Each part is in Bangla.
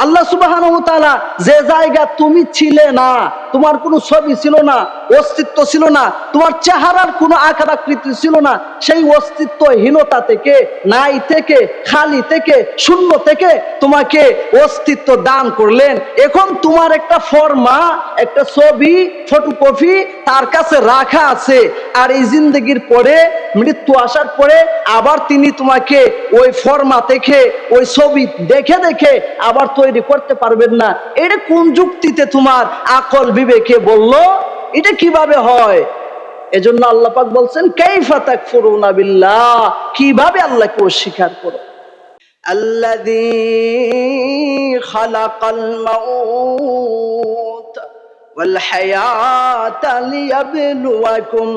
আল্লাহ সুবহানাহু ওয়া তাআলা যে জায়গা তুমি ছিলে না, তোমার কোনো ছবি ছিল না, অস্তিত্ব ছিল না, তোমার চেহারার কোনো আকার আকৃতি ছিল না, সেই অস্তিত্বহীনতা থেকে, নাই থেকে, খালি থেকে, শূন্য থেকে তোমাকে অস্তিত্ব দান করলেন। এখন তোমার একটা ফরমা, একটা ছবি, ফটোকপি তার কাছে রাখা আছে। আর এই জিন্দেগির পরে, মৃত্যু আসার পরে আবার তিনি তোমাকে ওই ফরমা থেকে, ওই ছবি দেখে দেখে আবার তৈরি করতে পারবেন না। এটা কোন যুক্তিতে তোমার আকল বিবেকে বললো? এটা কিভাবে হয়? এজন্য আল্লাহ পাক বলছেন, কাইফা তাকফুরুনা বিল্লাহ, কিভাবে আল্লাহকে অস্বীকার করো। আল্লাযী খালাকাল মাউত ওয়াল হায়াতা লিয়াবলুয়াকুম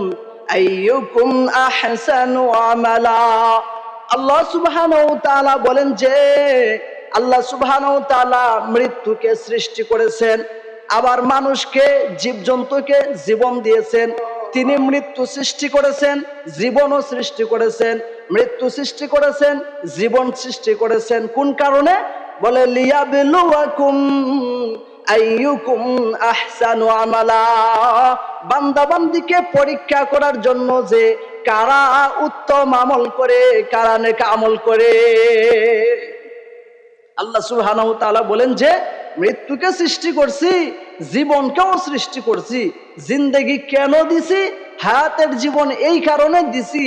আইয়ুকুম আহসানু আমালা। আল্লাহ সুবহানাহু ওয়া তাআলা বলেন যে আল্লাহ সুবহানাহু ওয়া তাআলা মৃত্যুকে সৃষ্টি করেছেন, আবার মানুষকে, জীবজন্তুকে জীবন দিয়েছেন। তিনি মৃত্যু সৃষ্টি করেছেন, জীবনও সৃষ্টি করেছেন। মৃত্যু সৃষ্টি করেছেন, জীবন সৃষ্টি করেছেন কোন কারণে? বলে লিয়াবলুয়াকুম আইয়ুকুম আহসানু আমালা, বান্দা বান্দিকে পরীক্ষা করার জন্য যে কারা উত্তম আমল করে, কারা নেক আমল করে। আল্লাহ সুবহানাহু ওয়া তাআলা বলেন যে মৃত্যুকে সৃষ্টি করছি, জীবনকেও সৃষ্টি করছি। জিন্দেগি কেন দিছি? হায়াতের জীবন এই কারণে দিছি,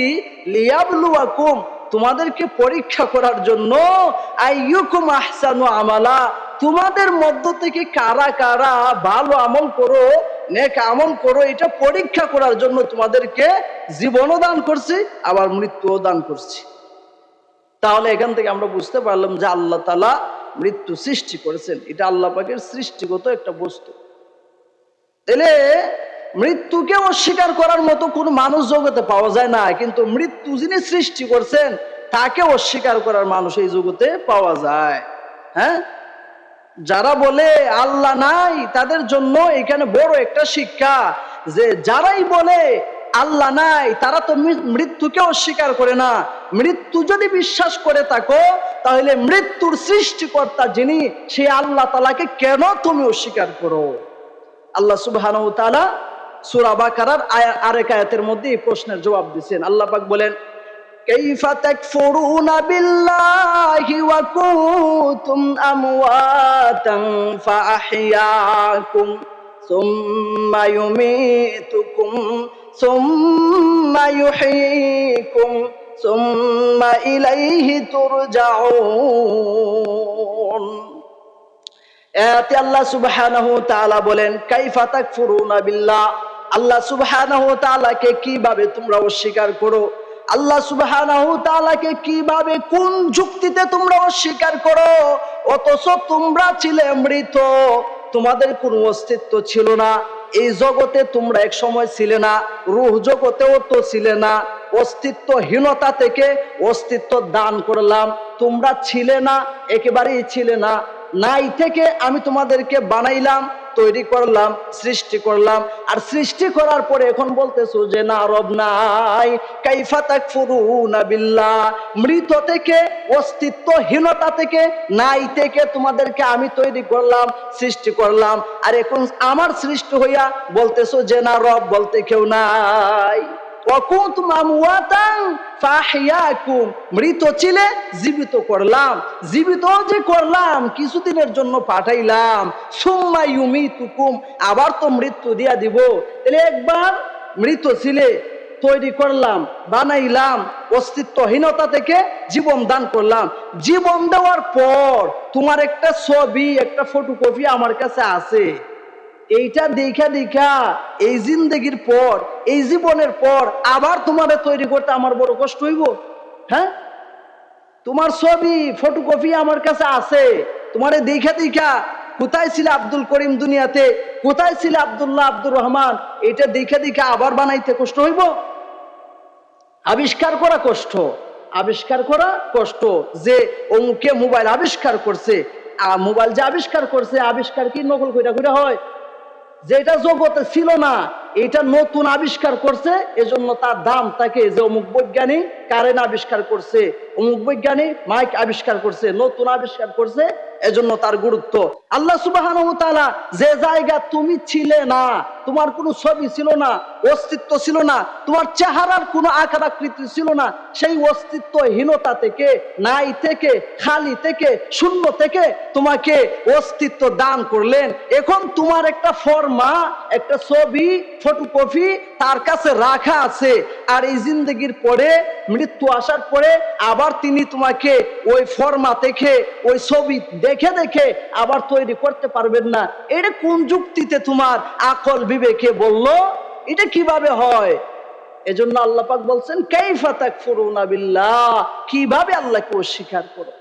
লিয়াবলুয়াকুম, তোমাদেরকে পরীক্ষা করার জন্য, আইয়ুকুম আহসানু আমালা, তোমাদের মধ্য থেকে কারা কারা ভালো আমল করো, নেক আমল করো, এটা পরীক্ষা করার জন্য তোমাদেরকে জীবনও দান করছি, আবার মৃত্যুও দান করছি। তাহলে এখান থেকে আমরা বুঝতে পারলাম যে আল্লাহ তাআলা মৃত্যু সৃষ্টি করেছেন, এটা আল্লাহ পাকের সৃষ্টিগত একটা বস্তু। তাহলে মৃত্যুকে অস্বীকার করার মতো কোনো মানুষ জগতে পাওয়া যায় না, কিন্তু মৃত্যু যিনি সৃষ্টি করছেন তাকে অস্বীকার করার মানুষ এই জগতে পাওয়া যায়। হ্যাঁ, যারা বলে আল্লাহ নাই তাদের জন্য এখানে বড় একটা শিক্ষা, যে যারাই বলে আল্লাহ নাই তারা তো মৃত্যুকে অস্বীকার করে না। মৃত্যু যদি বিশ্বাস করে থাকো, তাহলে মৃত্যুর সৃষ্টিকর্তা যিনি, সেই আল্লাহ তাআলাকে কেন তুমি অস্বীকার করো? আল্লাহ সুবহানাহু ওয়া তাআলা সূরা বাকারার আরেক আয়াতের মধ্যে এই প্রশ্নের জবাব দিয়েছেন। আল্লাহ পাক বলেন, কাইফা তাকফুরুনা বিল্লাহি ওয়া কুনতুম আমওয়াতান ফাআহইয়াকুম সুম্মা ইউমীতুকুম সুম্মা ইউহয়ীকুম সুম্মা ইলাইহি তুরজাউন। এতে আল্লাহ সুবহানাহু ওয়া তাআলা বলেন, কাইফা তাকফুরুনা বিল্লাহ, আল্লাহ সুবহানাহু ওয়া তাআলাকে কিভাবে তোমরা অস্বীকার করো? আল্লাহ সুবহানাহু ওয়া তাআলাকে কিভাবে, কোন যুক্তিতে তোমরা অস্বীকার করো? অথচ তোমরা ছিলে মৃত, তোমাদের কোনো অস্তিত্ব ছিল না। এই জগতে তোমরা এক সময় ছিলে না, রূহ জগতেও তো ছিলে না। অস্তিত্বহীনতা থেকে অস্তিত্ব দান করলাম, তোমরা ছিলে না, একেবারেই ছিলে না। নাই থেকে আমি তোমাদেরকে বানাইলাম, তৈরি করলাম, সৃষ্টি করলাম। আর সৃষ্টি করার পরে এখন বলতেছো যে না, রব নাই। কাইফা তাকফুরুনা বিল্লাহ, মৃত থেকে, অস্তিত্বহীনতা থেকে, নাই থেকে তোমাদেরকে আমি তৈরি করলাম, সৃষ্টি করলাম। আর এখন আমার সৃষ্টি হইয়া বলতেছো যে না, রব বলতে কেউ নাই। মৃত ছিলে, জীবিত করলাম, জীবিত যে করলাম, কিছুদিনের জন্য পাঠাইলাম। সুম্মা ইউমীতুকুম, আবার তো মৃত্যু দিয়া দিব। তাহলে একবার মৃত ছিলে, তৈরি করলাম, বানাইলাম, অস্তিত্বহীনতা থেকে জীবন দান করলাম। জীবন দেওয়ার পর তোমার একটা ছবি, একটা ফটোকপি আমার কাছে আছে। এইটা দেখা দেখা এই জিন্দেগির পর, এই জীবনের পর আবার তোমারে তৈরি করতে আমার বড় কষ্ট হইব? হ্যাঁ, তোমার ছবি, ফটোকপি আমার কাছে আছে, তোমারে দেখা দেখা, কোথায় ছিল আব্দুল করিম দুনিয়াতে, কোথায় ছিল আব্দুল্লাহ, আব্দুর রহমান, এটা দেখা দেখা আবার বানাইতে কষ্ট হইব? আবিষ্কার করা কষ্ট, আবিষ্কার করা কষ্ট। যে অমুকে মোবাইল আবিষ্কার করছে, মোবাইল যে আবিষ্কার করছে, আবিষ্কার কি নকল কইরা কইরা হয়? যেটা জগতে ছিল না, এটা নতুন আবিষ্কার করছে, এজন্য তার দাম থাকে। যে অমুক বৈজ্ঞানিক কারেন্ট আবিষ্কার করছে, অমুক বৈজ্ঞানিক মাইক আবিষ্কার করছে, নতুন আবিষ্কার করছে, এজন্য তার গুরুত্ব। আল্লাহ সুবহানাহু ওয়া তাআলা যে জায়গা তুমি ছিলে না, তোমার কোনো ছবি ছিল না, অস্তিত্ব ছিল না, তোমার চেহারার কোনো আকার আকৃতি ছিল না, সেই অস্তিত্বহীনতা থেকে, নাই থেকে, খালি থেকে, শূন্য থেকে তোমাকে অস্তিত্ব দান করলেন। এখন তোমার একটা ফরমা, একটা ছবি, ফটোকপি তার কাছে রাখা আছে। আর এই জিন্দগির পরে, মৃত্যু আসার পরে আবার তিনি তোমাকে ওই ফরমা দেখে, ওই ছবি দেখে দেখে আবার তৈরি করতে পারবেন না। এটা কোন যুক্তিতে তোমার আকল বিবেকে বললো? এটা কিভাবে হয়? এজন্য আল্লাহ পাক বলছেন, কাইফা তাকফুরুনা বিল্লাহ, কিভাবে আল্লাহকে অস্বীকার করো।